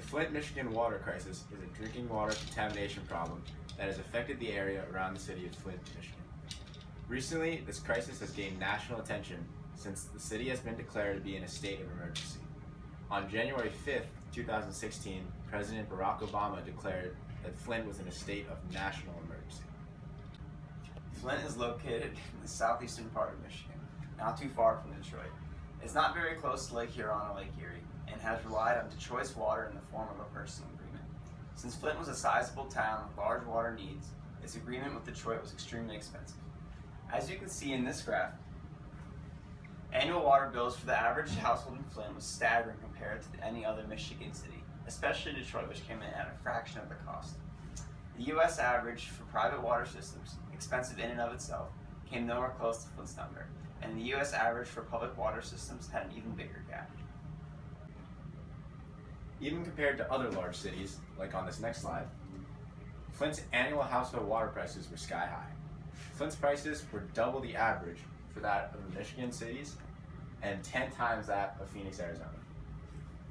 Flint, Michigan water crisis is a drinking water contamination problem that has affected the area around the city of Flint, Michigan. Recently, this crisis has gained national attention since the city has been declared to be in a state of emergency. On January 5th, 2016, President Barack Obama declared that Flint was in a state of national emergency. Flint is located in the southeastern part of Michigan, not too far from Detroit. It's not very close to Lake Huron or Lake Erie, and has relied on Detroit's water in the form of a personal agreement. Since Flint was a sizable town with large water needs, its agreement with Detroit was extremely expensive. As you can see in this graph, annual water bills for the average household in Flint was staggering compared to any other Michigan city, especially Detroit, which came in at a fraction of the cost. The U.S. average for private water systems, expensive in and of itself, came nowhere close to Flint's number, and the U.S. average for public water systems had an even bigger gap. Even compared to other large cities, like on this next slide, Flint's annual household water prices were sky high. Flint's prices were double the average for that of the Michigan cities and 10 times that of Phoenix, Arizona.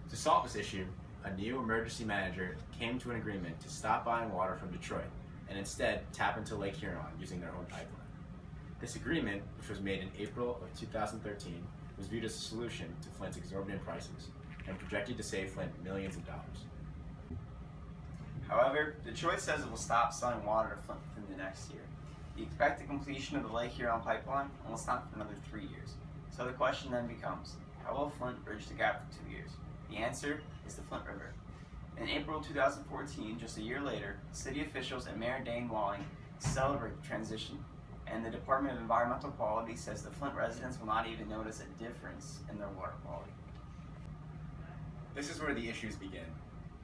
To solve this issue, a new emergency manager came to an agreement to stop buying water from Detroit and instead tap into Lake Huron using their own pipeline. This agreement, which was made in April of 2013, was viewed as a solution to Flint's exorbitant prices and projected to save Flint millions of dollars. However, Detroit says it will stop selling water to Flint within the next year. The expected completion of the Lake Huron pipeline will stop for another 3 years. So the question then becomes, how will Flint bridge the gap for 2 years? The answer is the Flint River. In April 2014, just a year later, city officials and Mayor Dane Walling celebrate the transition, and the Department of Environmental Quality says the Flint residents will not even notice a difference in their water quality. This is where the issues begin.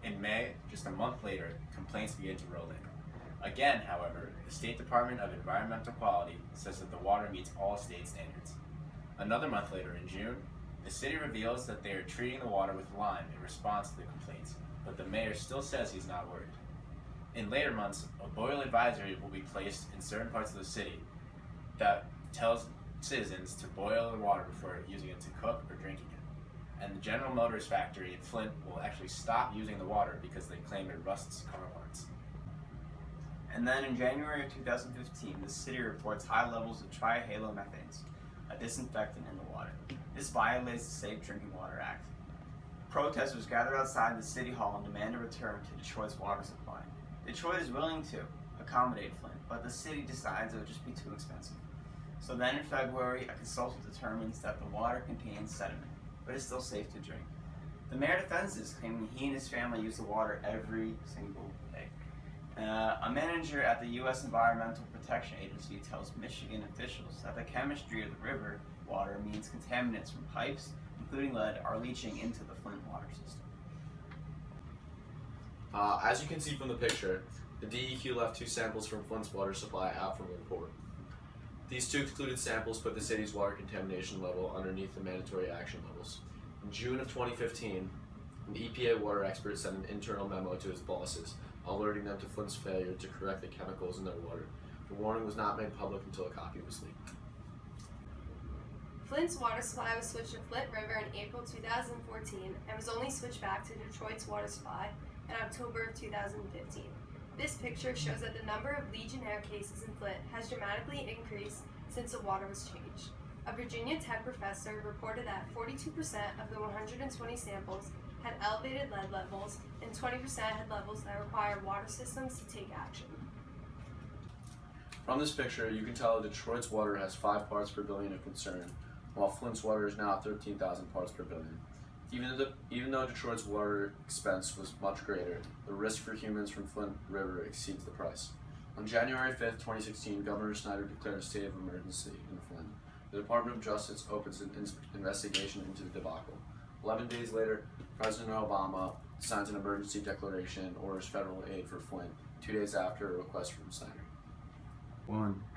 In May, just a month later, complaints begin to roll in. Again, however, the State Department of Environmental Quality says that the water meets all state standards. Another month later, in June, the city reveals that they are treating the water with lime in response to the complaints, but the mayor still says he's not worried. In later months, a boil advisory will be placed in certain parts of the city that tells citizens to boil the water before using it to cook or drinking it. And the General Motors factory in Flint will actually stop using the water because they claim it rusts car parts. And then in January of 2015, the city reports high levels of trihalomethanes, a disinfectant in the water. This violates the Safe Drinking Water Act. Protesters gather outside the city hall and demand a return to Detroit's water supply. Detroit is willing to accommodate Flint, but the city decides it would just be too expensive. So then in February, a consultant determines that the water contains sediment, but is still safe to drink. The mayor defends this, claiming he and his family use the water every single day. A manager at the U.S. Environmental Protection Agency tells Michigan officials that the chemistry of the river water means contaminants from pipes, including lead, are leaching into the Flint water system. As you can see from the picture, the DEQ left 2 samples from Flint's water supply out from the report. These 2 excluded samples put the city's water contamination level underneath the mandatory action levels. In June of 2015, an EPA water expert sent an internal memo to his bosses, alerting them to Flint's failure to correct the chemicals in their water. The warning was not made public until a copy was leaked. Flint's water supply was switched to Flint River in April 2014 and was only switched back to Detroit's water supply in October of 2015. This picture shows that the number of Legionnaire cases in Flint has dramatically increased since the water was changed. A Virginia Tech professor reported that 42% of the 120 samples had elevated lead levels and 20% had levels that required water systems to take action. From this picture, you can tell that Detroit's water has 5 parts per billion of concern, while Flint's water is now 13,000 parts per billion. Even though Detroit's water expense was much greater, the risk for humans from Flint River exceeds the price. On January 5th, 2016, Governor Snyder declared a state of emergency in Flint. The Department of Justice opens an investigation into the debacle. 11 days later, President Obama signs an emergency declaration and orders federal aid for Flint, 2 days after a request from Snyder.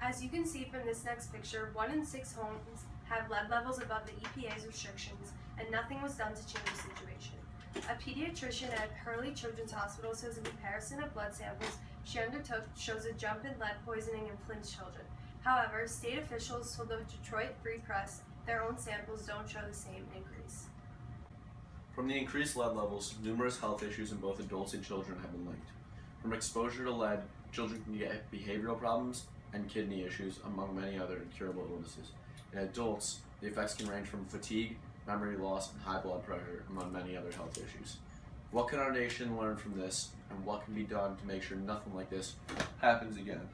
As you can see from this next picture, 1 in 6 homes have lead levels above the EPA's restrictions, and nothing was done to change the situation. A pediatrician at Hurley Children's Hospital says a comparison of blood samples she undertook shows a jump in lead poisoning in Flint's children. However, state officials told the Detroit Free Press their own samples don't show the same increase. From the increased lead levels, numerous health issues in both adults and children have been linked. From exposure to lead, children can get behavioral problems and kidney issues, among many other incurable illnesses. In adults, the effects can range from fatigue, memory loss, and high blood pressure, among many other health issues. What can our nation learn from this, and what can be done to make sure nothing like this happens again?